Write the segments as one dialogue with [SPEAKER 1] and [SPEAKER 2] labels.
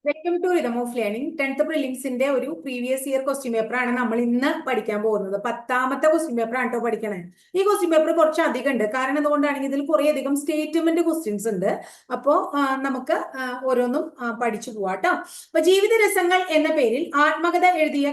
[SPEAKER 1] Welcome to rhythm of learning. 10th പ്രിലിംസിന്റെ ഒരു previous year question paper ആണ് നമ്മൾ ഇന്ന് പഠിക്കാൻ പോകുന്നത്. 10ാമത്തെ ക്വസ്റ്റ്യൻ പേപ്പർ ആണ് കേട്ടോ പഠിക്കണേ. ഈ ക്വസ്റ്റ്യൻ പേപ്പർ കുറച്ച് അധികം ഉണ്ട്. കാരണം എന്തുകൊണ്ടാണെങ്കിൽ ഇതിൽ കുറെ അധികം സ്റ്റേറ്റ്മെന്റ് ക്വസ്റ്റ്യൻസ് ഉണ്ട്. അപ്പോ നമുക്ക് ഓരോന്നും പഠിച്ചു പോവാട്ടോ. അപ്പൊ ജീവിത രസങ്ങൾ എന്ന പേരിൽ ആത്മകഥ എഴുതിയ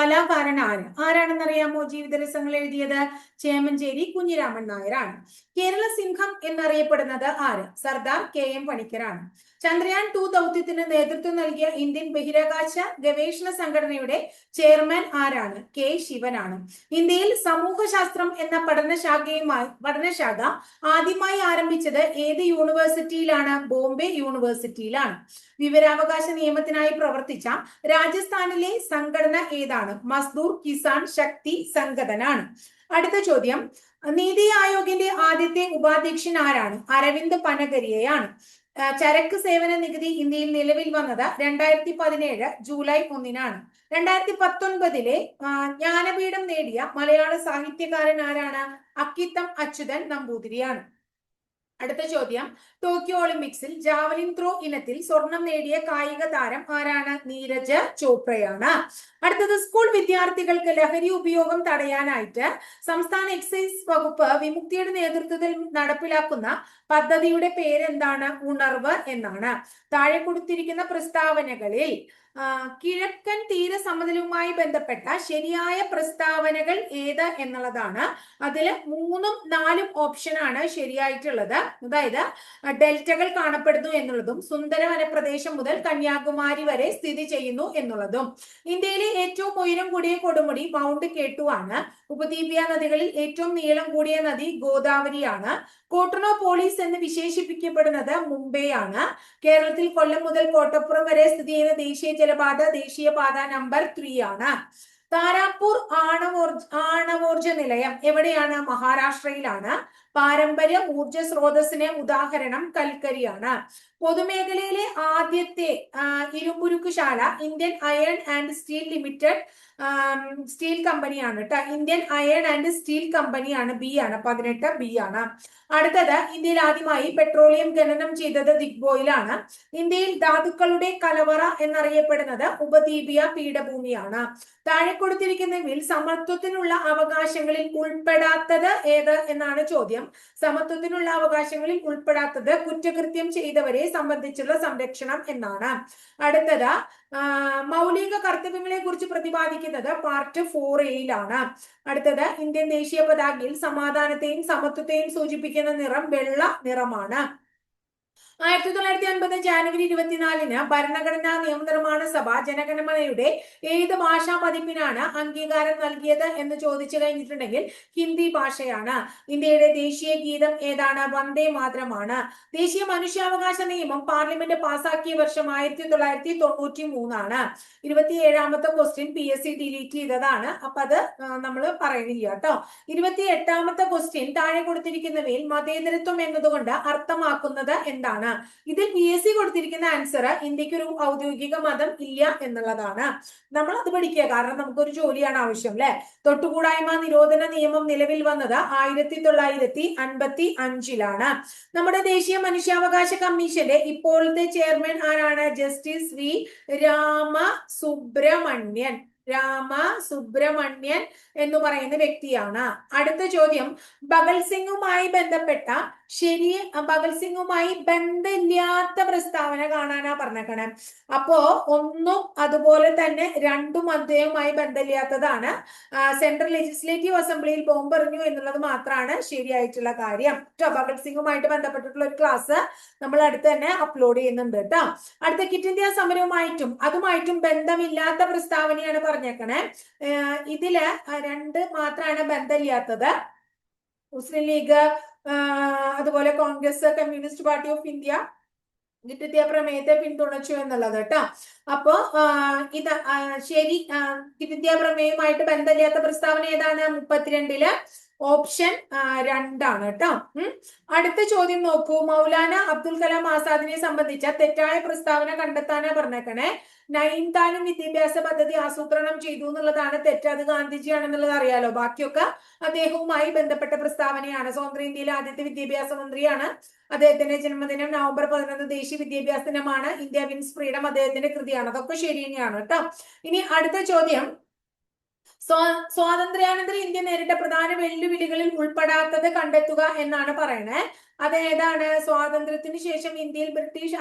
[SPEAKER 1] കലാകാരൻ ആരാണെന്ന് അറിയാമോ? ജീവിത രസങ്ങൾ എഴുതിയത് ചേമഞ്ചേരി കുഞ്ഞിരാമൻ നായരാണ്. കേരള സിംഹം എന്നറിയപ്പെടുന്നത് ആര്? സർദാർ KM പണിക്കരാണ്. ചന്ദ്രയാൻ 2 ദൗത്യത്തിന് നേതൃത്വം നൽകിയ ഇന്ത്യൻ ബഹിരാകാശ ഗവേഷണ സംഘടനയുടെ ചെയർമാൻ ആരാണ്? K. ശിവനാണ്. ഇന്ത്യയിൽ സമൂഹശാസ്ത്രം എന്ന പഠനശാഖ ആദ്യമായി ആരംഭിച്ചത് ഏത് യൂണിവേഴ്സിറ്റിയിലാണ്? ബോംബെ യൂണിവേഴ്സിറ്റിയിലാണ്. വിവരാവകാശ നിയമത്തിനായി പ്രവർത്തിച്ച രാജസ്ഥാനിലെ സംഘടന ഏതാണ്? മസ്ദൂർ കിസാൻ ശക്തി സംഘടനാണ്. അടുത്ത ചോദ്യം, നീതി ആയോഗിന്റെ ആദ്യത്തെ ഉപാധ്യക്ഷൻ ആരാണ്? അരവിന്ദ് പനഗരിയയാണ്. ചരക്ക് സേവന നികുതി ഇന്ത്യയിൽ നിലവിൽ വന്നത് 2017 ജൂലൈ 1-നാണ്. 2019 ജ്ഞാനപീഠം നേടിയ മലയാള സാഹിത്യകാരൻ ആരാണ്? അക്കിത്തം അച്യുതൻ നമ്പൂതിരിയാണ്. അടുത്ത ചോദ്യം, ടോക്കിയോ ഒളിമ്പിക്സിൽ ജാവലിൻ ത്രോ ഇനത്തിൽ സ്വർണം നേടിയ കായിക താരം ആരാണ്? നീരജ് ചോപ്രയാണ്. അടുത്തത്, സ്കൂൾ വിദ്യാർത്ഥികൾക്ക് ലഹരി ഉപയോഗം തടയാനായിട്ട് സംസ്ഥാന എക്സൈസ് വകുപ്പ് വിമുക്തിയുടെ നേതൃത്വത്തിൽ നടപ്പിലാക്കുന്ന പദ്ധതിയുടെ പേരെന്താണ്? ഉണർവ് എന്നാണ്. താഴെ കൊടുത്തിരിക്കുന്ന പ്രസ്താവനകളിൽ കിഴക്കൻ തീരസമതലവുമായി ബന്ധപ്പെട്ട ശരിയായ പ്രസ്താവനകൾ ഏത് എന്നുള്ളതാണ്. അതിൽ 3ഉം 4ഉം ഓപ്ഷൻ ആണ് ശരിയായിട്ടുള്ളത്. അതായത് ഡെൽറ്റകൾ കാണപ്പെടുന്നു എന്നുള്ളതും സുന്ദര വനപ്രദേശം മുതൽ കന്യാകുമാരി വരെ സ്ഥിതി ചെയ്യുന്നു എന്നുള്ളതും. ഇന്ത്യയിലെ ഏറ്റവും ഉയരം കൂടിയ കൊടുമുടി മൗണ്ട് K2 ആണ്. ഉപദ്വീപീയ നദികളിൽ ഏറ്റവും നീളം കൂടിയ നദി ഗോദാവരിയാണ്. കോട്ടണോപോളിസ് എന്ന് വിശേഷിപ്പിക്കപ്പെടുന്നത് മുംബൈ ആണ്. കേരളത്തിൽ കൊല്ലം മുതൽ കോട്ടപ്പുറം വരെ സ്ഥിതി ചെയ്യുന്ന ദേശീയപാത നമ്പർ 3 ആണ്. താരാപൂർ ആണവോർജ നിലയം എവിടെയാണ്? മഹാരാഷ്ട്രയിലാണ്. പാരമ്പര്യ ഊർജ സ്രോതസ്സിന് ഉദാഹരണം കൽക്കരിയാണ്. പൊതുമേഖലയിലെ ആദ്യത്തെ ഇരുമ്പുരുക്കുശാല Indian iron and steel limited steel കമ്പനിയാണ് കേട്ടോ. ഇന്ത്യൻ അയൺ ആൻഡ് സ്റ്റീൽ കമ്പനിയാണ്. B ആണ്. 18 B ആണ്. അടുത്തത്, ഇന്ത്യയിൽ ആദ്യമായി പെട്രോളിയം ഖനനം ചെയ്തത് ദിഗ്ബോയിലാണ്. ഇന്ത്യയിൽ ധാതുക്കളുടെ കലവറ എന്നറിയപ്പെടുന്നത് ഉപദ്വീപീയ പീഠഭൂമിയാണ്. താഴെ കൊടുത്തിരിക്കുന്നവയിൽ സമത്വത്തിനുള്ള അവകാശങ്ങളിൽ ഉൾപ്പെടാത്തത് ഏത് എന്നാണ് ചോദ്യം. സമത്വത്തിനുള്ള അവകാശങ്ങളിൽ ഉൾപ്പെടാത്തത് കുറ്റകൃത്യം ചെയ്തവരെ സംബന്ധിച്ചുള്ള സംരക്ഷണം എന്നാണ്. അടുത്തത്, മൗലിക കർത്തവ്യങ്ങളെ കുറിച്ച് പ്രതിപാദിക്കുന്നത് പാർട്ട് 4A അടുത്തത്, ഇന്ത്യൻ ദേശീയ പതാകയിൽ സമാധാനത്തെയും സമത്വത്തെയും സൂചിപ്പിക്കുന്ന നിറം വെള്ള നിറമാണ്. 1950 ജാനുവരി 24-ന് ഭരണഘടനാ നിയമനിർമ്മാണ സഭ ജനഗണമനയുടെ ഏത് ഭാഷാ പതിപ്പിനാണ് അംഗീകാരം നൽകിയത് എന്ന് ചോദിച്ചു കഴിഞ്ഞിട്ടുണ്ടെങ്കിൽ ഹിന്ദി ഭാഷയാണ്. ഇന്ത്യയുടെ ദേശീയ ഗീതം ഏതാണ്? വന്ദേ മാതരമാണ്. ദേശീയ മനുഷ്യാവകാശ നിയമം പാർലമെന്റ് പാസാക്കിയ വർഷം 1993 27ാമത്തെ ക്വസ്റ്റ്യൻ PSC ഡിലീറ്റ് ചെയ്തതാണ്. അപ്പൊ അത് നമ്മൾ പറയുന്നില്ല കേട്ടോ. 28ാമത്തെ ക്വസ്റ്റ്യൻ, താഴെ കൊടുത്തിരിക്കുന്നവയിൽ മതേതരത്വം എന്നതുകൊണ്ട് അർത്ഥമാക്കുന്നത് എന്താണ്? ഇതിൽ PSC കൊടുത്തിരിക്കുന്ന ആൻസർ ഇന്ത്യക്ക് ഒരു ഔദ്യോഗിക മതം ഇല്ല എന്നുള്ളതാണ്. നമ്മൾ അത് പഠിക്കുക, കാരണം നമുക്കൊരു ജോലിയാണ് ആവശ്യം അല്ലെ. തൊട്ടുകൂടായ്മ നിരോധന നിയമം നിലവിൽ വന്നത് 1955 നമ്മുടെ ദേശീയ മനുഷ്യാവകാശ കമ്മീഷന്റെ ഇപ്പോഴത്തെ ചെയർമാൻ ആരാണ്? Justice V. രാമസുബ്രഹ്മണ്യൻ എന്ന് പറയുന്ന വ്യക്തിയാണ്. അടുത്ത ചോദ്യം, ഭഗത് സിംഗുമായി ബന്ധമില്ലാത്ത പ്രസ്താവന കാണാനാ പറഞ്ഞേക്കണേ. അപ്പോ 1ഉം അതുപോലെ തന്നെ 2ഉം അദ്ദേഹവുമായി ബന്ധമില്ലാത്തതാണ്. സെൻട്രൽ ലെജിസ്ലേറ്റീവ് അസംബ്ലിയിൽ ബോംബെറിഞ്ഞു എന്നുള്ളത് മാത്രമാണ് ശരിയായിട്ടുള്ള കാര്യം. ഭഗത് സിംഗുമായിട്ട് ബന്ധപ്പെട്ടിട്ടുള്ള ഒരു ക്ലാസ് നമ്മൾ അടുത്ത് തന്നെ അപ്ലോഡ് ചെയ്യുന്നുണ്ട് കേട്ടോ. അടുത്ത, ക്വിറ്റ് ഇന്ത്യ സമരവുമായിട്ടും അതുമായിട്ടും ബന്ധമില്ലാത്ത പ്രസ്താവനയാണ് പറഞ്ഞേക്കണേ. ഇതില് 2 മാത്രമാണ് ബന്ധമില്ലാത്തത്. മുസ്ലിം ലീഗ്, അതുപോലെ Congress, communist party of India quit India പ്രമേയത്തെ പിന്തുണച്ചു എന്നുള്ളത് കേട്ടോ. അപ്പോ ഇത് ശരി. ക്വിറ്റ് ഇന്ത്യ പ്രമേയവുമായിട്ട് ബന്ധമില്ലാത്ത പ്രസ്താവന ഏതാണ്? 32-ല് ഓപ്ഷൻ 2 കേട്ടോ. അടുത്ത ചോദ്യം നോക്കൂ. മൗലാന അബ്ദുൽ കലാം ആസാദിനെ സംബന്ധിച്ച തെറ്റായ പ്രസ്താവന കണ്ടെത്താനാ പറഞ്ഞേക്കണേ. നൈൻതാനും വിദ്യാഭ്യാസ പദ്ധതി ആസൂത്രണം ചെയ്തു എന്നുള്ളതാണ് തെറ്റ്. അത് ഗാന്ധിജിയാണെന്നുള്ളത് അറിയാലോ. ബാക്കിയൊക്കെ അദ്ദേഹവുമായി ബന്ധപ്പെട്ട പ്രസ്താവനയാണ്. സ്വതന്ത്ര ഇന്ത്യയിലെ ആദ്യത്തെ വിദ്യാഭ്യാസ മന്ത്രിയാണ്. അദ്ദേഹത്തിന്റെ ജന്മദിനം നവംബർ 11 ദേശീയ വിദ്യാഭ്യാസ ദിനമാണ്. ഇന്ത്യ വിൻസ് ഫ്രീഡം അദ്ദേഹത്തിന്റെ കൃതിയാണ്. അതൊക്കെ ശരി തന്നെയാണ് കേട്ടോ. ഇനി അടുത്ത ചോദ്യം, സ്വാതന്ത്ര്യാനന്തര ഇന്ത്യ നേരിട്ട പ്രധാന വെല്ലുവിളികളിൽ ഉൾപ്പെടാത്തത് കണ്ടെത്തുക എന്നാണ് പറയണേ. അത് ഏതാണ്? സ്വാതന്ത്ര്യത്തിന് ശേഷം ഇന്ത്യയിൽ ബ്രിട്ടീഷ്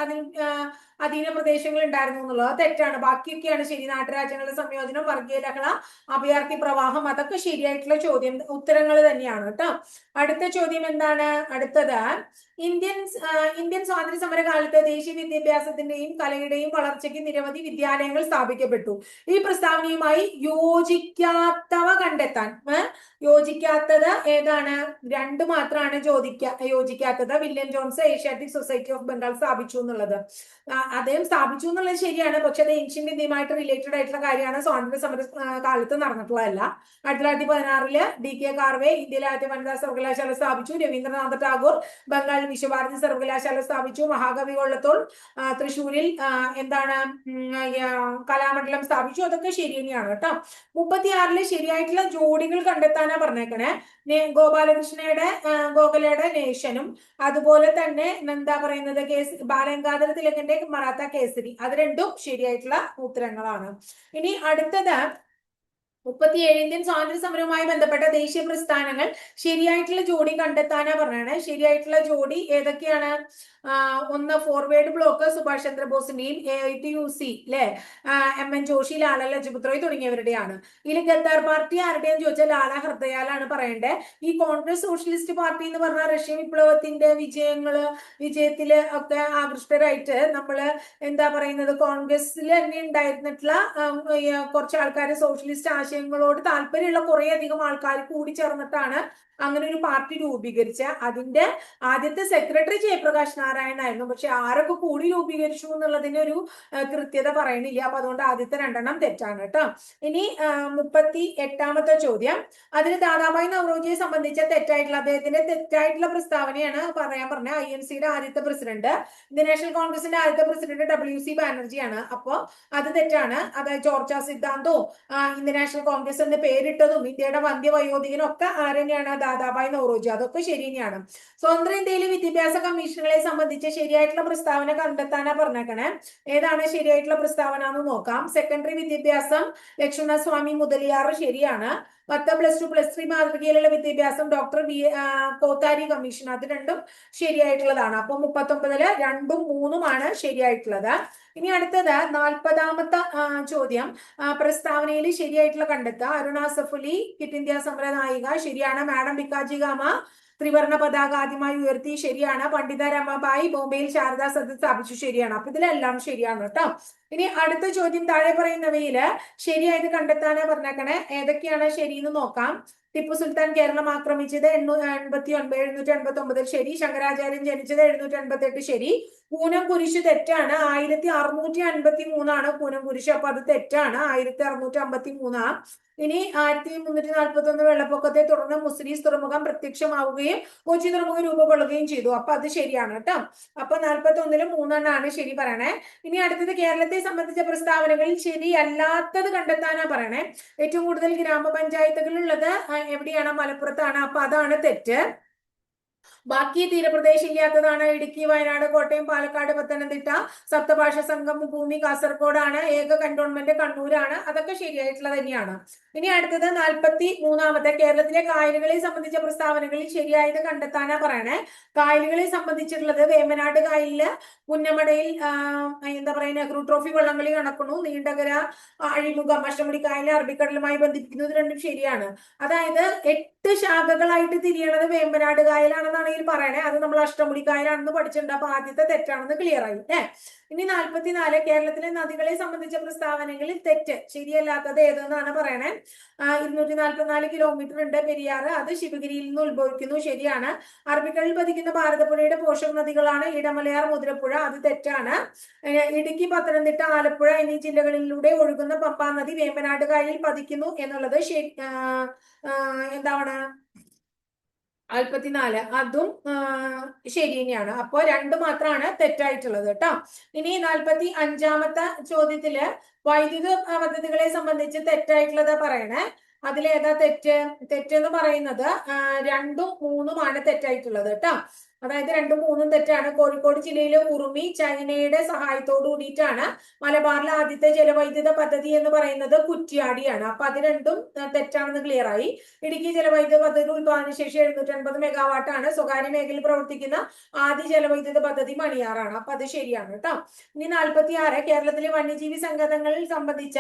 [SPEAKER 1] അധീന പ്രദേശങ്ങൾ ഉണ്ടായിരുന്നു എന്നുള്ളത് തെറ്റാണ്. ബാക്കിയൊക്കെയാണ് ശരി. നാട്ടുരാജ്യങ്ങളുടെ സംയോജനം, വർഗീയ ലഹള, അഭയാർത്ഥി പ്രവാഹം, അതൊക്കെ ശരിയായിട്ടുള്ള ഉത്തരങ്ങൾ തന്നെയാണ് കേട്ടോ. അടുത്ത ചോദ്യം എന്താണ്? അടുത്തത്, ഇന്ത്യൻ സ്വാതന്ത്ര്യ സമര കാലത്ത് ദേശീയ വിദ്യാഭ്യാസത്തിന്റെയും കലയുടെയും വളർച്ചയ്ക്ക് നിരവധി വിദ്യാലയങ്ങൾ സ്ഥാപിക്കപ്പെട്ടു. ഈ പ്രസ്താവനയുമായി യോജിക്കാത്തവ കണ്ടെത്താൻ. യോജിക്കാത്തത് ഏതാണ്? 2 മാത്രമാണ് യോജിക്കാത്തത്. William Jones Asiatic Society of Bengal സ്ഥാപിച്ചു എന്നുള്ളത്. അദ്ദേഹം സ്ഥാപിച്ചു എന്നുള്ളത് ശരിയാണ്. പക്ഷെ അത് ഏൻഷ്യന്റ് ഇന്ത്യയുമായിട്ട് റിലേറ്റഡ് ആയിട്ടുള്ള കാര്യമാണ്. സ്വാതന്ത്ര്യ സമര കാലത്ത് നടന്നിട്ടുള്ളതല്ല. 1916 DK കാർവേ ഇന്ത്യയിലെ ആദ്യ വനിതാ സർവകലാശാല സ്ഥാപിച്ചു. രവീന്ദ്രനാഥ ടാഗോർ ബംഗാളിൽ വിശ്വഭാരതി സർവകലാശാല സ്ഥാപിച്ചു. മഹാകവി വള്ളത്തോൾ തൃശ്ശൂരിൽ എന്താണ് കലാമണ്ഡലം സ്ഥാപിച്ചു. അതൊക്കെ ശരി തന്നെയാണ് കേട്ടോ. 36 ശരിയായിട്ടുള്ള ജോഡികൾ കണ്ടെത്താനാ പറഞ്ഞേക്കണേ. ഗോഖലയുടെ നേഷനും അതുപോലെ തന്നെ എന്താ പറയുന്നത് ബാലഗംഗാധര തിലകന്റെ മറാത്ത കേസരി, അത് രണ്ടും ശരിയായിട്ടുള്ള ഉത്തരങ്ങളാണ്. ഇനി അടുത്തത് 37 ഇന്ത്യൻ സ്വാതന്ത്ര്യ സമരവുമായി ബന്ധപ്പെട്ട ദേശീയ പ്രസ്ഥാനങ്ങൾ ശരിയായിട്ടുള്ള ജോഡി കണ്ടെത്താനാ പറഞ്ഞാണ്. ശരിയായിട്ടുള്ള ജോഡി ഏതൊക്കെയാണ്? ഒന്ന് ഫോർവേഡ് ബ്ലോക്ക് സുഭാഷ് ചന്ദ്രബോസിന്റെയും AITUC അല്ലെ MN ജോഷി, ലാല ലജപത് റായ് തുടങ്ങിയവരുടെയാണ്. ഇതിൽ ഗദ്ദാർ പാർട്ടി ആരുടെയെന്ന് ചോദിച്ചാൽ ലാല ഹർദയാലാണ് പറയേണ്ടത്. ഈ കോൺഗ്രസ് സോഷ്യലിസ്റ്റ് പാർട്ടി എന്ന് പറഞ്ഞാൽ റഷ്യൻ വിപ്ലവത്തിന്റെ വിജയത്തില് ഒക്കെ ആകൃഷ്ടരായിട്ട് നമ്മള് എന്താ പറയുന്നത്, കോൺഗ്രസിൽ തന്നെ ഉണ്ടായിരുന്നിട്ടുള്ള കുറച്ച് ആൾക്കാർ സോഷ്യലിസ്റ്റ് ആശയങ്ങളോട് താല്പര്യമുള്ള കുറെ അധികം ആൾക്കാർ കൂടി ചേർന്നിട്ടാണ് അങ്ങനെ ഒരു പാർട്ടി രൂപീകരിച്ച. അതിന്റെ ആദ്യത്തെ സെക്രട്ടറി ജയപ്രകാശ് നാരായണ ആയിരുന്നു. പക്ഷെ ആരൊക്കെ കൂടി രൂപീകരിച്ചു എന്നുള്ളതിന് ഒരു കൃത്യത പറയണില്ല. അപ്പൊ അതുകൊണ്ട് ആദ്യത്തെ 2 തെറ്റാണ് കേട്ടോ. ഇനി 38ാമത്തെ ചോദ്യം, അതിന് ദാദാഭായ് നവറോജിയെ സംബന്ധിച്ച അദ്ദേഹത്തിന്റെ തെറ്റായിട്ടുള്ള പ്രസ്താവനയാണ് പറയാൻ പറഞ്ഞ. INCയുടെ ആദ്യത്തെ പ്രസിഡന്റ്, ഇന്ത്യൻ നാഷണൽ കോൺഗ്രസിന്റെ ആദ്യത്തെ പ്രസിഡന്റ് WC ബാനർജിയാണ്. അപ്പോ അത് തെറ്റാണ്. അതായത് ചോർച്ച സിദ്ധാന്തവും ഇന്ത്യൻ നാഷണൽ കോൺഗ്രസ് എന്ന് പേരിട്ടതും ഇന്ത്യയുടെ വന്ധ്യവയോധികനും ഒക്കെ ആരെന്നെയാണ്? ദാദാഭായ് നവറോജി. അതൊക്കെ ശരി തന്നെയാണ്. സ്വതന്ത്ര ഇന്ത്യയിലെ വിദ്യാഭ്യാസ കമ്മീഷനുകളെ സംബന്ധിച്ച് ശരിയായിട്ടുള്ള പ്രസ്താവന കണ്ടെത്താനാ പറഞ്ഞേക്കണേ. ഏതാണ് ശരിയായിട്ടുള്ള പ്രസ്താവന എന്ന് നോക്കാം. സെക്കൻഡറി വിദ്യാഭ്യാസം ലക്ഷ്മണസ്വാമി മുതലിയാർ ശരിയാണ്. 10+2 +3 മാതൃകയിലുള്ള വിദ്യാഭ്യാസം ഡോക്ടർ കോത്താരി കമ്മീഷൻ, അത് രണ്ടും ശരിയായിട്ടുള്ളതാണ്. അപ്പൊ 39-ല് 2ഉം 3ഉമാണ് ശരിയായിട്ടുള്ളത്. ഇനി അടുത്തത് 40ാമത്തെ ചോദ്യം, പ്രസ്താവനയിൽ ശരിയായിട്ടുള്ള കണ്ടെത്തുക. അരുണ സഫുലി ക്വിറ്റ് ഇന്ത്യ സമര നായിക ശരിയാണ്. മാഡം ഭിക്കാജി ഗാമ ത്രിവർണ പതാക ആദ്യമായി ഉയർത്തി ശരിയാണ്. പണ്ഡിത രമാബായി ബോംബെയിൽ ശാരദാ സദൻ സ്ഥാപിച്ചു ശരിയാണ്. അപ്പൊ ഇതിലെല്ലാം ശരിയാണ് കേട്ടോ. ഇനി അടുത്ത ചോദ്യം, താഴെ പറയുന്നവയില് ശരിയായത് കണ്ടെത്താനാ പറഞ്ഞേക്കണേ. ഏതൊക്കെയാണ് ശരിയെന്ന് നോക്കാം. ടിപ്പു സുൽത്താൻ കേരളം ആക്രമിച്ചത് 789 ശരി. ശങ്കരാചാര്യൻ ജനിച്ചത് 788 ശരി. പൂനം കുരിശ് തെറ്റാണ്. 1653 പൂനം കുരിശ്. അപ്പൊ അത് തെറ്റാണ്. 1653. ഇനി 1341 വെള്ളപ്പൊക്കത്തെ തുടർന്ന് മുസ്ലിം തുറമുഖം പ്രത്യക്ഷമാവുകയും കൊച്ചി തുറമുഖം രൂപകൊള്ളുകയും ചെയ്തു. അപ്പൊ അത് ശരിയാണ് കേട്ടോ. അപ്പൊ 41-ല് 3 ശരി പറയണേ. ഇനി അടുത്തത് കേരളത്തെ സംബന്ധിച്ച പ്രസ്താവനകളിൽ ശരിയല്ലാത്തത് കണ്ടെത്താനാ പറയണേ. ഏറ്റവും കൂടുതൽ ഗ്രാമപഞ്ചായത്തുകൾ ഉള്ളത് എവിടെയാണ്? മലപ്പുറത്താണ്. അപ്പൊ അതാണ് തെറ്റ്. ബാക്കി തീരപ്രദേശം ഇല്ലാത്തതാണ് ഇടുക്കി, വയനാട്, കോട്ടയം, പാലക്കാട്, പത്തനംതിട്ട. സപ്തഭാഷ സംഗമ ഭൂമി കാസർഗോഡാണ്. ഏക കന്റോൺമെന്റ് കണ്ണൂരാണ്. അതൊക്കെ ശരിയായിട്ടുള്ളത് തന്നെയാണ്. ഇനി അടുത്തത് 43ാമത്തെ, കേരളത്തിലെ കായലുകളെ സംബന്ധിച്ച പ്രസ്താവനകളിൽ ശരിയായത് കണ്ടെത്താനാ പറയണേ. കായലുകളെ സംബന്ധിച്ചിട്ടുള്ളത് വേമ്പനാട് കായലില് പുന്നമടയിൽ എന്താ പറയുക നെഹ്റു ട്രോഫി വള്ളംകളി നടക്കുന്നു. നീണ്ടകര അഴിമുഖം അഷ്ടമുടി കായലിനെ അറബിക്കടലുമായി ബന്ധിപ്പിക്കുന്നത് രണ്ടും ശരിയാണ്. അതായത് 8 ശാഖകളായിട്ട് തിരിയണത് വേമ്പനാട് കായലാണെന്നാണ് പറയണേ. അത് നമ്മൾ അഷ്ടമുടി കായലാണെന്ന് പഠിച്ചിട്ടുണ്ട്. അപ്പൊ ആദ്യത്തെ തെറ്റാണെന്ന് ക്ലിയർ ആയി അല്ലേ. ഇനി 44, കേരളത്തിലെ നദികളെ സംബന്ധിച്ച പ്രസ്താവനകളിൽ തെറ്റ് ശരിയല്ലാത്തത് ഏതെന്നാണ് പറയണേ. 244 കിലോമീറ്റർ ഉണ്ട് പെരിയാർ. അത് ശിവഗിരിയിൽ നിന്ന് ഉത്ഭവിക്കുന്നു ശരിയാണ്. അറബിക്കടലിൽ പതിക്കുന്ന ഭാരതപ്പുഴയുടെ പോഷക നദികളാണ് ഇടമലയാർ, മുതിരപ്പുഴ. അത് തെറ്റാണ്. ഇടുക്കി, പത്തനംതിട്ട, ആലപ്പുഴ എന്നീ ജില്ലകളിലൂടെ ഒഴുകുന്ന പമ്പാ നദി വേമ്പനാട് കായലിൽ പതിക്കുന്നു എന്നുള്ളത് എന്താണ് 44 അതും ശരി തന്നെയാണ്. അപ്പൊ രണ്ട് മാത്രമാണ് തെറ്റായിട്ടുള്ളത് കേട്ടോ. ഇനി 45-ാമത്തെ ചോദ്യത്തില് വൈദ്യുത പദ്ധതികളെ സംബന്ധിച്ച് തെറ്റായിട്ടുള്ളത് പറയണേ. അതിലേതാ തെറ്റെന്ന് പറയുന്നത് 2ഉം 3ഉമാണ് തെറ്റായിട്ടുള്ളത് കേട്ടോ. അതായത് 2ഉം 3ഉം തെറ്റാണ്. കോഴിക്കോട് ജില്ലയിലെ ഉറുമി ചൈനയുടെ സഹായത്തോടു കൂടിയിട്ടാണ് മലബാറിലെ ആദ്യത്തെ ജലവൈദ്യുത പദ്ധതി എന്ന് പറയുന്നത് കുറ്റ്യാടിയാണ്. അപ്പൊ അത് രണ്ടും തെറ്റാണെന്ന് ക്ലിയർ ആയി. ഇടുക്കി ജലവൈദ്യുത പദ്ധതി ഉത്പാദന ശേഷി 750 മെഗാവാട്ടാണ്. സ്വകാര്യ മേഖലയിൽ പ്രവർത്തിക്കുന്ന ആദ്യ ജലവൈദ്യുത പദ്ധതി മണിയാറാണ്. അപ്പൊ അത് ശരിയാണ് കേട്ടോ. ഇനി 46 കേരളത്തിലെ വന്യജീവി സങ്കേതങ്ങളിൽ സംബന്ധിച്ച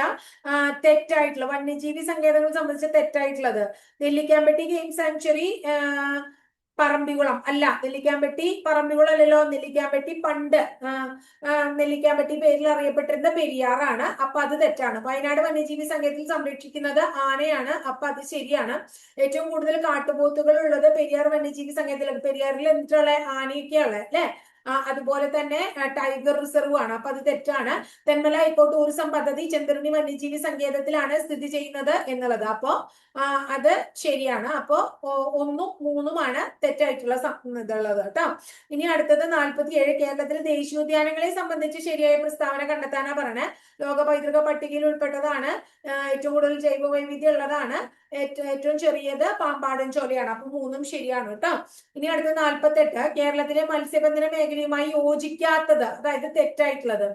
[SPEAKER 1] തെറ്റായിട്ടുള്ള വന്യജീവി സങ്കേതങ്ങൾ സംബന്ധിച്ച തെറ്റായിട്ടുള്ളത് നെല്ലിക്കാമ്പട്ടി ഗെയിം സാങ്ച്വറി പറമ്പിക്കുളം അല്ല. നെല്ലിക്കാമ്പട്ടി പറമ്പിക്കുളം അല്ലല്ലോ. നെല്ലിക്കാമ്പട്ടി പണ്ട് നെല്ലിക്കാമ്പട്ടി പേരിൽ അറിയപ്പെട്ടിരുന്ന പെരിയാറാണ്. അപ്പൊ അത് തെറ്റാണ്. വയനാട് വന്യജീവി സങ്കേതത്തിൽ സംരക്ഷിക്കുന്നത് ആനയാണ്. അപ്പൊ അത് ശരിയാണ്. ഏറ്റവും കൂടുതൽ കാട്ടുപോത്തുകൾ ഉള്ളത് പെരിയാർ വന്യജീവി സങ്കേതത്തിലാണ്. പെരിയാറിൽ എന്നിട്ടുള്ള ആനയൊക്കെയുള്ള അല്ലെ. അതുപോലെ തന്നെ ടൈഗർ റിസർവ് ആണ്. അപ്പൊ അത് തെറ്റാണ്. തെന്മല ഇക്കോ ടൂറിസം പദ്ധതി ചെന്തുരുണി വന്യജീവി സങ്കേതത്തിലാണ് സ്ഥിതി ചെയ്യുന്നത് എന്നുള്ളത്. അപ്പോ അത് ശരിയാണ്. അപ്പോ 1ഉം 3ഉമാണ് തെറ്റായിട്ടുള്ള ഇതുള്ളത് കേട്ടോ. ഇനി അടുത്തത് 47 കേരളത്തിലെ ദേശീയോദ്യാനങ്ങളെ സംബന്ധിച്ച് ശരിയായ പ്രസ്താവന കണ്ടെത്താനാ പറയണേ. ലോക പൈതൃക പട്ടികയിൽ ഉൾപ്പെട്ടതാണ്. ഏറ്റവും കൂടുതൽ ജൈവ വൈവിധ്യം ഉള്ളതാണ്. ഏറ്റവും ചെറിയത് പാമ്പാടൻ ചോലയാണ്. അപ്പൊ 3ഉം ശരിയാണ് കേട്ടോ. ഇനി അടുത്ത 48 കേരളത്തിലെ മത്സ്യബന്ധന മേഖലയുമായി യോജിക്കാത്തത്, അതായത് തെറ്റായിട്ടുള്ളത്.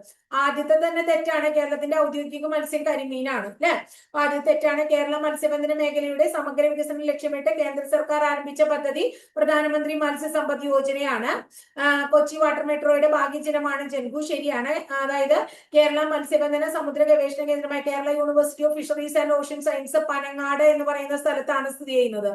[SPEAKER 1] ആദ്യത്തെ തന്നെ തെറ്റാണ്. കേരളത്തിന്റെ ഔദ്യോഗിക മത്സ്യം കരിമീനാണ് അല്ലെ. അപ്പൊ ആദ്യത്തെ തെറ്റാണ്. കേരള മത്സ്യബന്ധന മേഖലയുടെ സമഗ്ര വികസനം ലക്ഷ്യമിട്ട് കേന്ദ്ര സർക്കാർ ആരംഭിച്ച പദ്ധതി പ്രധാനമന്ത്രി മത്സ്യസമ്പദ് യോജനയാണ്. കൊച്ചി വാട്ടർ മെട്രോയുടെ ഭാഗ്യചിഹ്നമാണ് ജൻകു. ശരിയാണ്. അതായത് കേരള മത്സ്യബന്ധന സമുദ്ര ഗവേഷണ കേന്ദ്രമായ Kerala university of fisheries and ocean science Panangad എന്ന് പറയുന്ന സ്ഥലത്താണ് സ്ഥിതി ചെയ്യുന്നത്.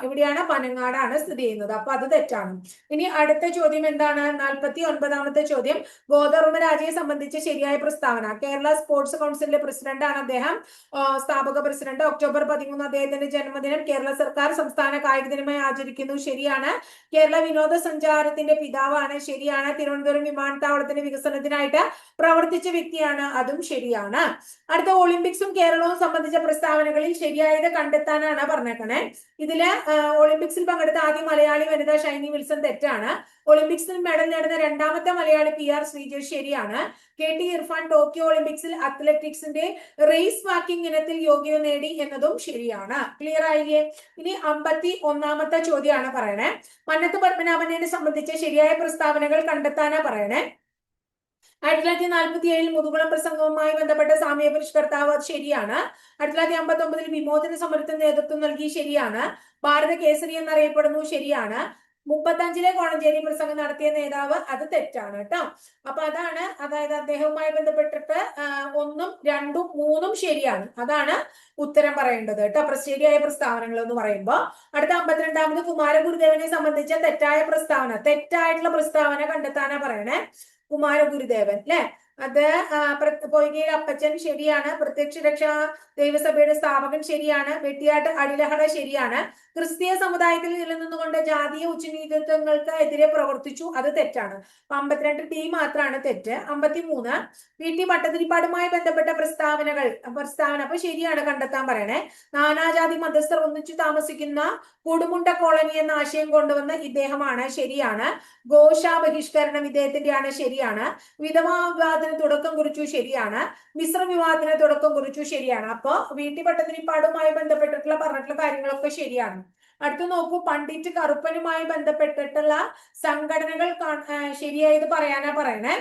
[SPEAKER 1] എവിടെയാണ്? പനങ്ങാടാണ് സ്ഥിതി ചെയ്യുന്നത്. അപ്പൊ അത് തെറ്റാണ്. ഇനി അടുത്ത ചോദ്യം എന്താണ്? 49-ാമത്തെ ചോദ്യം ഗോദർമ്മരാജയെ സംബന്ധിച്ച് ശരിയായ പ്രസ്താവന. കേരള സ്പോർട്സ് കൗൺസിലിന്റെ പ്രസിഡന്റാണ് അദ്ദേഹം. സ്ഥാപക പ്രസിഡന്റ്. ഒക്ടോബർ 13 അദ്ദേഹത്തിന്റെ ജന്മദിനം കേരള സർക്കാർ സംസ്ഥാന കായിക ദിനമായി ആചരിക്കുന്നു. ശരിയാണ്. കേരള വിനോദസഞ്ചാരത്തിന്റെ പിതാവാണ്. ശരിയാണ്. തിരുവനന്തപുരം വിമാനത്താവളത്തിന്റെ വികസനത്തിനായിട്ട് പ്രവർത്തിച്ച വ്യക്തിയാണ്. അതും ശരിയാണ്. അടുത്ത ഒളിമ്പിക്സും കേരളവും സംബന്ധിച്ച പ്രസ്താവനകളിൽ ശരിയായത് കണ്ടെത്താനാണ് പറഞ്ഞേക്കണേ. ഇതില് ഒളിമ്പിക്സിൽ പങ്കെടുത്ത ആദ്യ മലയാളി വനിത ഷൈനി വിൽസൺ തെറ്റാണ്. ഒളിമ്പിക്സിൽ മെഡൽ നേടുന്ന രണ്ടാമത്തെ മലയാളി PR ശ്രീജേഷ് ശരിയാണ്. KT ഇർഫാൻ ടോക്കിയോ ഒളിമ്പിക്സിൽ അത്ലറ്റിക്സിന്റെ റേസ് വാക്കിംഗ് ഇനത്തിൽ യോഗ്യത നേടി എന്നതും ശരിയാണ്. ക്ലിയർ ആയില്ലേ? ഇനി 51-ാമത്തെ ചോദ്യമാണ് പറയണേ. മന്നത്ത് പത്മനാഭനെ സംബന്ധിച്ച ശരിയായ പ്രസ്താവനകൾ കണ്ടെത്താനാ പറയണേ. 1947 മുതുകുളം പ്രസംഗവുമായി ബന്ധപ്പെട്ട സാമ്യ പരിഷ്കർത്താവ് ശരിയാണ്. 1959 വിമോചന സമരത്തിന് നേതൃത്വം നൽകി. ശരിയാണ്. ഭാരത കേസരി എന്നറിയപ്പെടുന്നു. ശരിയാണ്. 35 കോഴഞ്ചേരി പ്രസംഗം നടത്തിയ നേതാവ് അത് തെറ്റാണ് കേട്ടോ. അപ്പൊ അതാണ്, അതായത് അദ്ദേഹവുമായി ബന്ധപ്പെട്ടിട്ട് 1ഉം 2ഉം 3ഉം ശരിയാണ്. അതാണ് ഉത്തരം പറയേണ്ടത് കേട്ടോ. ശരിയായ പ്രസ്താവനകൾ എന്ന് പറയുമ്പോൾ അടുത്ത 52-ാമത് കുമാരഗുരുദേവനെ സംബന്ധിച്ച തെറ്റായ പ്രസ്താവന. തെറ്റായിട്ടുള്ള പ്രസ്താവന കണ്ടെത്താനാ പറയണേ. കുമാരഗുരുദേവൻ അല്ലെ. അത് പൊയ്കയിൽ അപ്പച്ചൻ ശരിയാണ്. പ്രത്യക്ഷ രക്ഷാ ദൈവസഭയുടെ സ്ഥാപകൻ ശരിയാണ്. വെട്ടിയാട്ട് അടിലഹള ശരിയാണ്. ക്രിസ്തീയ സമുദായത്തിൽ നിലനിന്നുകൊണ്ട് ജാതീയ ഉച്ചനീതിത്വങ്ങൾക്ക് എതിരെ പ്രവർത്തിച്ചു. അത് തെറ്റാണ്. 52 മാത്രമാണ് തെറ്റ്. 53 VT പട്ടതിരിപ്പാടുമായി ബന്ധപ്പെട്ട പ്രസ്താവന അപ്പൊ ശരിയാണ്. കണ്ടെത്താൻ പറയണേ. നാനാജാതി മതസ്ഥർ ഒന്നിച്ചു താമസിക്കുന്ന കൊടുമുണ്ട കോളനി എന്ന ആശയം കൊണ്ടുവന്ന ഇദ്ദേഹമാണ്. ശരിയാണ്. ഗോശാ ബഹിഷ്കരണം ഇദ്ദേഹത്തിന്റെയാണ്. ശരിയാണ്. വിധവാ വിവാഹത്തിന് തുടക്കം കുറിച്ചു. ശരിയാണ്. മിശ്ര വിവാഹത്തിന് തുടക്കം കുറിച്ചു. ശരിയാണ്. അപ്പോ VT പട്ടതിരിപ്പാടുമായി ബന്ധപ്പെട്ടിട്ടുള്ള പറഞ്ഞിട്ടുള്ള കാര്യങ്ങളൊക്കെ ശരിയാണ്. അടുത്ത് നോക്കൂ. പണ്ഡിറ്റ് കറുപ്പനുമായി ബന്ധപ്പെട്ടിട്ടുള്ള സംഘടനകൾ ശരിയായത് പറയാനാ പറയണേ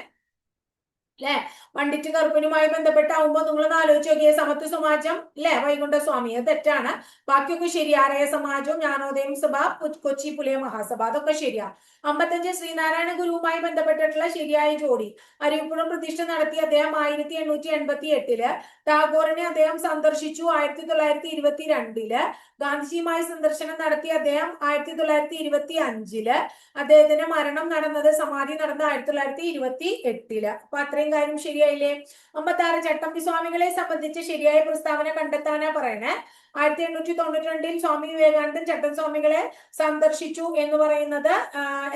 [SPEAKER 1] അല്ലെ. പണ്ഡിറ്റ് കറുപ്പനുമായി ബന്ധപ്പെട്ടാവുമ്പോ നിങ്ങളൊന്ന് ആലോചിച്ച് നോക്കിയേ. സമത്വ സമാജം അല്ലെ, വൈകുണ്ഠ സ്വാമി, അത് തെറ്റാണ്. ബാക്കിയൊക്കെ ശരിയാ. ആര്യ സമാജവും ജ്ഞാനോദയം സഭ, കൊച്ചി പുലയ മഹാസഭ, അതൊക്കെ ശരിയാ. 55 ശ്രീനാരായണ ഗുരുവുമായി ബന്ധപ്പെട്ടിട്ടുള്ള ശരിയായ ജോഡി. അരിവിപ്പുറം പ്രതിഷ്ഠ നടത്തിയ അദ്ദേഹം 1888. ടാഗോറിനെ അദ്ദേഹം സന്ദർശിച്ചു 1922. ഗാന്ധിജിയുമായി സന്ദർശനം നടത്തിയ അദ്ദേഹം 1925. അദ്ദേഹത്തിന്റെ മരണം നടന്നത്, സമാധി നടന്നത് 1928. അപ്പൊ അത്രയും ഇത്രയും കാര്യം ശരിയായില്ലേ? 56 ചട്ടമ്പി സ്വാമികളെ സംബന്ധിച്ച് ശരിയായ പ്രസ്താവന കണ്ടെത്താനാ പറയണേ. 1892 സ്വാമി വിവേകാനന്ദൻ ചട്ടസ്വാമികളെ സന്ദർശിച്ചു എന്ന് പറയുന്നത്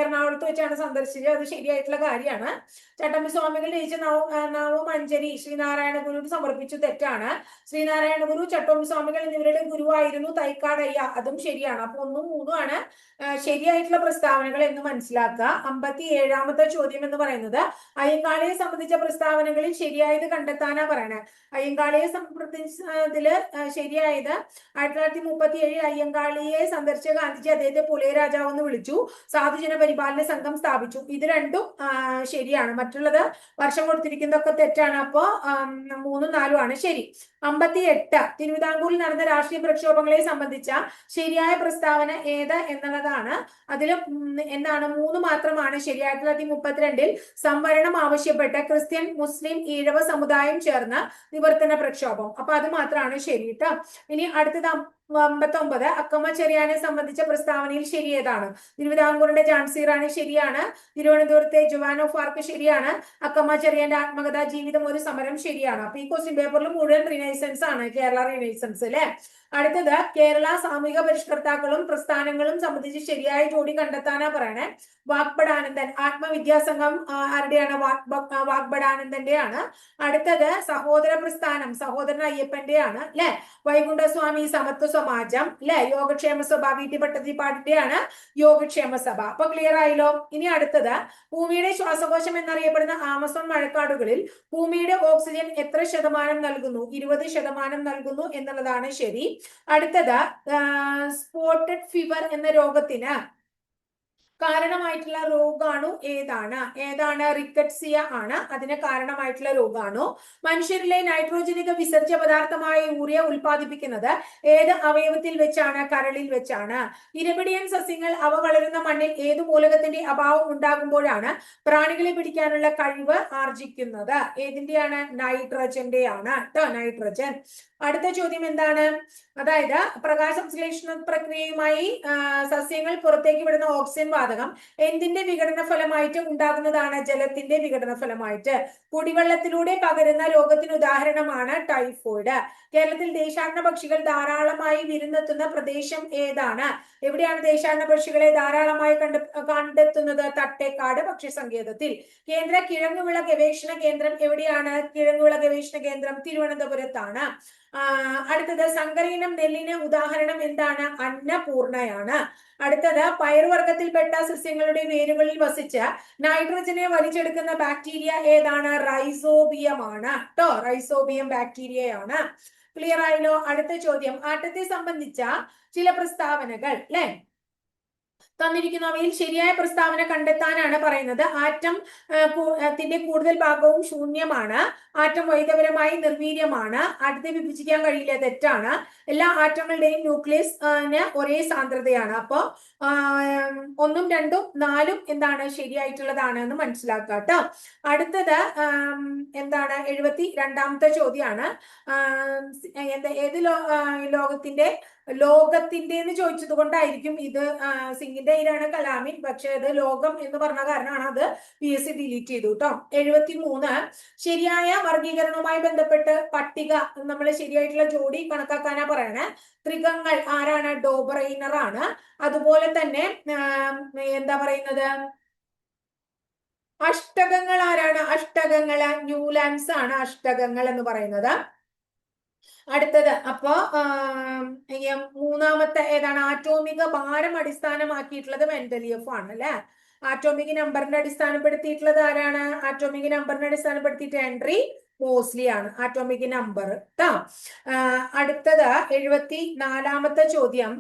[SPEAKER 1] എറണാകുളത്ത് വെച്ചാണ് സന്ദർശിച്ചത്. അത് ശരിയായിട്ടുള്ള കാര്യമാണ്. ചട്ടമ്പി സ്വാമികൾ രചിച്ച നവമഞ്ജരി ശ്രീനാരായണ ഗുരുവിന് സമർപ്പിച്ചു, തെറ്റാണ്. ശ്രീനാരായണ ഗുരു ചട്ടമ്പി സ്വാമികൾ എന്നിവരുടെ ഗുരുവായിരുന്നു തൈക്കാടയ്യ, അതും ശരിയാണ്. അപ്പൊ 1ഉം 3ഉം ആണ് ശരിയായിട്ടുള്ള പ്രസ്താവനകൾ എന്ന് മനസ്സിലാക്കുക. 57ാമത്തെ ചോദ്യം എന്ന് പറയുന്നത് അയ്യങ്കാളിയെ സംബന്ധിച്ച പ്രസ്താവനകളിൽ ശരിയായത് കണ്ടെത്താനാ പറയണേ. അയ്യങ്കാളിയെ സംബന്ധിച്ചതില് ശരിയായത് 1937 അയ്യങ്കാളിയെ സന്ദർശിച്ച ഗാന്ധിജി അദ്ദേഹത്തെ പുലയ രാജാവ് എന്ന് വിളിച്ചു, സാധുജന പരിപാലന സംഘം സ്ഥാപിച്ചു. ഇത് രണ്ടും ശരിയാണ്. മറ്റുള്ളത് വർഷം കൊടുത്തിരിക്കുന്നതൊക്കെ തെറ്റാണ്. അപ്പോ 3ഉം 4ഉം ആണ് ശരി. 58 തിരുവിതാംകൂറിൽ നടന്ന രാഷ്ട്രീയ പ്രക്ഷോഭങ്ങളെ സംബന്ധിച്ച ശരിയായ പ്രസ്താവന ഏത് എന്നുള്ളതാണ്. അതിൽ എന്താണ് 3 മാത്രമാണ് ശരി. 1932 സംവരണം ആവശ്യപ്പെട്ട് ക്രിസ്ത്യൻ, മുസ്ലിം, ഈഴവ സമുദായം ചേർന്ന് നിവർത്തന പ്രക്ഷോഭം. അപ്പൊ അത് മാത്രമാണ് ശരി കേട്ടോ. ഇനി അടുത്തത് 59 അക്കമ്മ ചെറിയാനെ സംബന്ധിച്ച പ്രസ്താവനയിൽ ശരി ഏതാണ്? തിരുവിതാംകൂറിന്റെ ജാൻസി റാണി ശരിയാണ്. തിരുവനന്തപുരത്തെ ജുവാൻ ഓഫ് ആർക്ക് ശരിയാണ്. അക്കമ്മ ചെറിയാന്റെ ആത്മകഥാ ജീവിതം ഒരു സമരം ശരിയാണ്. അപ്പൊ ഈ ക്വസ്റ്റ്യൻ പേപ്പറിൽ മുഴുവൻ റിനൈസൻസ് ആണ്, കേരള റിനൈസൻസ് അല്ലെ. അടുത്തത് കേരള സാമൂഹിക പരിഷ്കർത്താക്കളും പ്രസ്ഥാനങ്ങളും സംബന്ധിച്ച് ശരിയായ ജോഡി കണ്ടെത്താനാ പറയണേ. വാഗ്ബടാനന്ദൻ ആത്മവിദ്യാസംഘം ആരുടെയാണ്? വാഗ്ബടാനന്ദന്റെയാണ്. അടുത്തത് സഹോദര പ്രസ്ഥാനം സഹോദരൻ അയ്യപ്പന്റെയാണ് അല്ലെ. വൈകുണ്ഠസ്വാമി സമത്വ സമാജം അല്ലെ. യോഗക്ഷേമ സഭ വി.ടി. ഭട്ടതിരിപ്പാടിന്റെയാണ് യോഗക്ഷേമ സഭ. അപ്പൊ ക്ലിയർ ആയല്ലോ. ഇനി അടുത്തത് ഭൂമിയുടെ ശ്വാസകോശം എന്നറിയപ്പെടുന്ന ആമസോൺ മഴക്കാടുകളിൽ ഭൂമിയുടെ ഓക്സിജൻ എത്ര ശതമാനം നൽകുന്നു? 20% നൽകുന്നു എന്നുള്ളതാണ് ശരി. അടുത്തത് സ്പോട്ടഡ് ഫീവർ എന്ന രോഗത്തിന് കാരണമായിട്ടുള്ള രോഗാണു ഏതാണ്? റിക്കറ്റ്സിയ ആണ് അതിന് കാരണമായിട്ടുള്ള രോഗാണു. മനുഷ്യരിലെ നൈട്രോജനിക വിസർജ്യ പദാർത്ഥമായ യൂറിയ ഉൽപ്പാദിപ്പിക്കുന്നത് ഏത് അവയവത്തിൽ വെച്ചാണ്? കരളിൽ വെച്ചാണ്. ഇരപിടിയൻ സസ്യങ്ങൾ അവ വളരുന്ന മണ്ണിൽ ഏത് മൂലകത്തിന്റെ അഭാവം ഉണ്ടാകുമ്പോഴാണ് പ്രാണികളെ പിടിക്കാനുള്ള കഴിവ് ആർജിക്കുന്നത്? ഏതിന്റെയാണ്? നൈട്രജന്റെയാണ് കേട്ടോ, നൈട്രജൻ. അടുത്ത ചോദ്യം എന്താണ്? അതായത് പ്രകാശസംശ്ലേഷണ പ്രക്രിയയുമായി സസ്യങ്ങൾ പുറത്തേക്ക് വിടുന്ന ഓക്സിജൻ വാതകം എന്തിന്റെ വിഘടന ഫലമായിട്ട് ഉണ്ടാകുന്നതാണ്? ജലത്തിന്റെ വിഘടന ഫലമായിട്ട്. കുടിവെള്ളത്തിലൂടെ പകരുന്ന രോഗത്തിന് ഉദാഹരണമാണ് ടൈഫോയിഡ്. കേരളത്തിൽ ദേശാടന പക്ഷികൾ ധാരാളമായി വിരുന്നെത്തുന്ന പ്രദേശം ഏതാണ്? എവിടെയാണ് ദേശാടന പക്ഷികളെ ധാരാളമായി കണ്ടെത്തുന്നത്? തട്ടേക്കാട് പക്ഷി സങ്കേതത്തിൽ. കേന്ദ്ര കിഴങ്ങുവിള ഗവേഷണ കേന്ദ്രം എവിടെയാണ്? കിഴങ്ങുവിള ഗവേഷണ കേന്ദ്രം തിരുവനന്തപുരത്താണ്. അടുത്തത് സങ്കരയിനം നെല്ലിന് ഉദാഹരണം എന്താണ്? അന്നപൂർണയാണ്. അടുത്തത് പയറുവർഗത്തിൽപ്പെട്ട സസ്യങ്ങളുടെ വേരുകളിൽ വസിച്ച് നൈട്രജനെ വലിച്ചെടുക്കുന്ന ബാക്ടീരിയ ഏതാണ്? റൈസോബിയം ആണ് കേട്ടോ, റൈസോബിയം ബാക്ടീരിയയാണ്. ക്ലിയർ ആയല്ലോ. അടുത്ത ചോദ്യം ആറ്റത്തെ സംബന്ധിച്ച ചില പ്രസ്താവനകൾ അല്ലെ തന്നിരിക്കുന്നവയിൽ ശരിയായ പ്രസ്താവന കണ്ടെത്താനാണ് പറയുന്നത്. ആറ്റത്തിന്റെ കൂടുതൽ ഭാഗവും ശൂന്യമാണ്. ആറ്റം വൈദ്യപരമായി നിർവീര്യമാണ്. അടുത്ത് വിഭജിക്കാൻ കഴിയില്ല, തെറ്റാണ്. എല്ലാ ആറ്റങ്ങളുടെയും ന്യൂക്ലിയസിന് ഒരേ സാന്ദ്രതയാണ്. അപ്പോ 1ഉം 2ഉം 4ഉം എന്താണ്? ശരിയായിട്ടുള്ളതാണ് എന്ന് മനസ്സിലാക്കുക കേട്ടോ. അടുത്തത് എന്താണ്? 72ാമത്തെ ചോദ്യമാണ്. ഏത് ലോകത്തിന്റെ എന്ന് ചോദിച്ചത് കൊണ്ടായിരിക്കും ഇത് സിംഗിന്റെ കയ്യിലാണ് കലാമിൻ, പക്ഷെ അത് ലോകം എന്ന് പറഞ്ഞ കാരണമാണ് അത് PSC ഡിലീറ്റ് ചെയ്തു കേട്ടോ. 73 ശരിയായ വർഗീകരണവുമായി ബന്ധപ്പെട്ട് പട്ടിക നമ്മൾ ശരിയായിട്ടുള്ള ജോഡി കണക്കാക്കാനാ പറയണേ. ത്രികങ്ങൾ ആരാണ്? ഡോബറൈനർ ആണ്. അതുപോലെ തന്നെ എന്താ പറയുന്നത്? അഷ്ടകങ്ങൾ ആരാണ്? അഷ്ടകങ്ങൾ ന്യൂലാൻഡ്സ് ആണ് അഷ്ടകങ്ങൾ എന്ന് പറയുന്നത്. അടുത്തത് അപ്പോ 3ാമത്തെ ഏതാണ്? ആറ്റോമിക ഭാരം അടിസ്ഥാനമാക്കിയിട്ടുള്ളത് മെന്റലിയഫ് ആണ് അല്ലെ. ആറ്റോമിക് നമ്പറിനെ അടിസ്ഥാനപ്പെടുത്തിയിട്ടുള്ളത് ആരാണ്? ആറ്റോമിക് നമ്പറിനെ അടിസ്ഥാനപ്പെടുത്തിയിട്ട് ഹെൻറി മോസ്ലി ആണ് ആറ്റോമിക് നമ്പർ ട്ടോ. അടുത്തത് 74ാമത്തെ ചോദ്യം.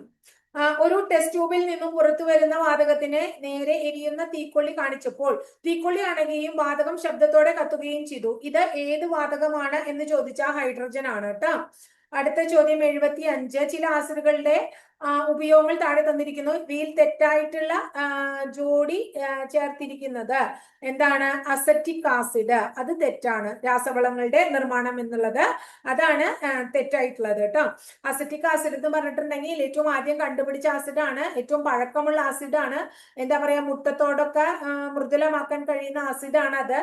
[SPEAKER 1] ഒരു ടെസ്റ്റ് ട്യൂബിൽ നിന്നും പുറത്തു വരുന്ന വാതകത്തിന് നേരെ എരിയുന്ന തീക്കൊള്ളി കാണിച്ചപ്പോൾ തീക്കൊള്ളി അണയുകയും വാതകം ശബ്ദത്തോടെ കത്തുകയും ചെയ്തു. ഇത് ഏത് വാതകമാണ് എന്ന് ചോദിച്ചാൽ ഹൈഡ്രജൻ ആണ് കേട്ടോ. അടുത്ത ചോദ്യം 75 ചില ആസിഡുകളുടെ ഉപയോഗങ്ങൾ താഴെ തന്നിരിക്കുന്നു. വീൽ തെറ്റായിട്ടുള്ള ജോഡി ചേർത്തിരിക്കുന്നത് എന്താണ്? Acetic acid. അത് തെറ്റാണ്. രാസവളങ്ങളുടെ നിർമ്മാണം എന്നുള്ളത് അതാണ് തെറ്റായിട്ടുള്ളത് കേട്ടോ. അസറ്റിക് ആസിഡ് എന്ന് പറഞ്ഞിട്ടുണ്ടെങ്കിൽ ഏറ്റവും ആദ്യം കണ്ടുപിടിച്ച ആസിഡാണ്, ഏറ്റവും പഴക്കമുള്ള ആസിഡാണ്. എന്താ പറയാ, മുട്ടത്തോടൊക്കെ മൃദുലമാക്കാൻ കഴിയുന്ന ആസിഡാണ് അത്.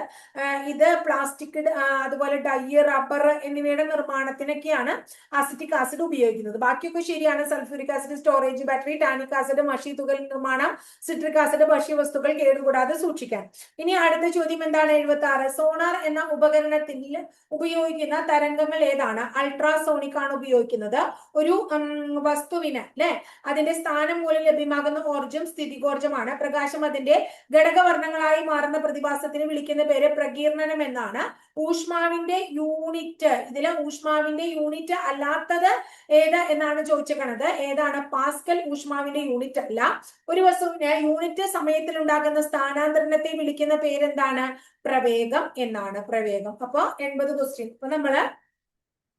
[SPEAKER 1] ഇത് പ്ലാസ്റ്റിക്, അതുപോലെ ഡൈ, റബ്ബർ എന്നിവയുടെ നിർമ്മാണത്തിനൊക്കെയാണ് അസറ്റിക് ആസിഡ് ഉപയോഗിക്കുന്നത്. ബാക്കിയൊക്കെ ശരിയാണ്. Sulphuric acid storage battery, tannic acid മഷി തുകൽ നിർമ്മാണം, സിട്രിക് ആസിഡ് ഭക്ഷ്യവസ്തുക്കൾ കേടുകൂടാതെ സൂക്ഷിക്കാൻ. ഇനി അടുത്ത ചോദ്യം എന്താണ്? 76. സോണാർ എന്ന ഉപകരണത്തിൽ ഉപയോഗിക്കുന്ന തരംഗങ്ങൾ ഏതാണ്? അൾട്രാസോണിക് ആണ് ഉപയോഗിക്കുന്നത്. ഒരു വസ്തുവിന് അല്ലെ അതിന്റെ സ്ഥാനം മൂലം ലഭ്യമാകുന്ന ഊർജം സ്ഥിതികോർജമാണ്. പ്രകാശം അതിന്റെ ഘടകവർണ്ണങ്ങളായി മാറുന്ന പ്രതിഭാസത്തിന് വിളിക്കുന്ന പേര് പ്രകീർണനം എന്നാണ്. ഊഷ്മാവിന്റെ യൂണിറ്റ്, ഇതിലെ ഊഷ്മാവിന്റെ യൂണിറ്റ് അല്ലാത്തത് ഏത് എന്നാണ് ചോദിച്ചിരിക്കുന്നത്. ഏതാണ്? പാസ്കൽ ഊഷ്മാവിന്റെ യൂണിറ്റ് അല്ല. ഒരു വസ്തുവിന് യൂണിറ്റ് സമയത്തിൽ ഉണ്ടാകുന്ന സ്ഥാനാന്തരണത്തെ വിളിക്കുന്ന പേരെന്താണ്? പ്രവേഗം എന്നാണ്. പ്രവേഗം. അപ്പൊ 80 ക്വസ്റ്റ്യൻ. അപ്പൊ നമ്മള്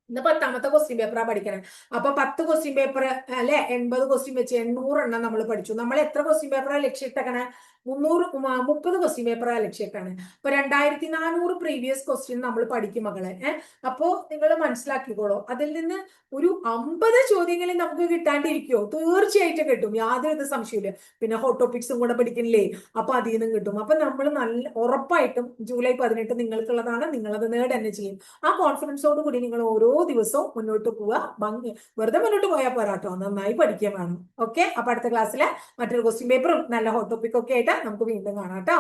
[SPEAKER 1] ഇന്ന് 10ാമത്തെ ക്വസ്റ്റ്യൻ പേപ്പറാണ് പഠിക്കണേ. അപ്പൊ 10 ക്വസ്റ്റ്യൻ പേപ്പർ അല്ലെ, 80 ക്വസ്റ്റ്യൻ വെച്ച് 800 എണ്ണം നമ്മൾ പഠിച്ചു. നമ്മൾ എത്ര ക്വസ്റ്റ്യൻ പേപ്പറാണ് ലക്ഷ്യമിട്ടേക്കണേ? 30 ക്വസ്റ്റ്യൻ പേപ്പറാണ് ലക്ഷ്യമിട്ടാണ്. അപ്പൊ 2400 പ്രീവിയസ് ക്വസ്റ്റ്യൻ നമ്മൾ പഠിക്കും മകളെ. അപ്പോ നിങ്ങൾ മനസ്സിലാക്കിക്കോളൂ. അതിൽ നിന്ന് ഒരു 50 ചോദ്യങ്ങളിൽ നമുക്ക് കിട്ടാണ്ടിരിക്കുമോ? തീർച്ചയായിട്ടും കിട്ടും, യാതൊരു സംശയമില്ല. പിന്നെ ഹോട്ട് ടോപ്പിക്സും കൂടെ പഠിക്കണില്ലേ, അപ്പൊ അതിൽ നിന്നും കിട്ടും. അപ്പൊ നമ്മൾ നല്ല ഉറപ്പായിട്ടും ജൂലൈ 18 നിങ്ങൾക്കുള്ളതാണ്. നിങ്ങളത് നേട് തന്നെ ചെയ്യും. ആ കോൺഫിഡൻസോട് കൂടി നിങ്ങൾ ഓരോ ദിവസവും മുന്നോട്ട് പോവുക. ഭംഗി വെറുതെ മുന്നോട്ട് പോയാൽ പോരാട്ടോ, നന്നായി പഠിക്കാൻ വേണം. ഓക്കെ, അപ്പൊ അടുത്ത ക്ലാസ്സിൽ മറ്റൊരു ക്വസ്റ്റ്യൻ പേപ്പറും നല്ല ഹോട്ട് ടോപ്പിക്കും ഒക്കെ ആയിട്ട് നമുക്ക് വീണ്ടും കാണാം കേട്ടോ.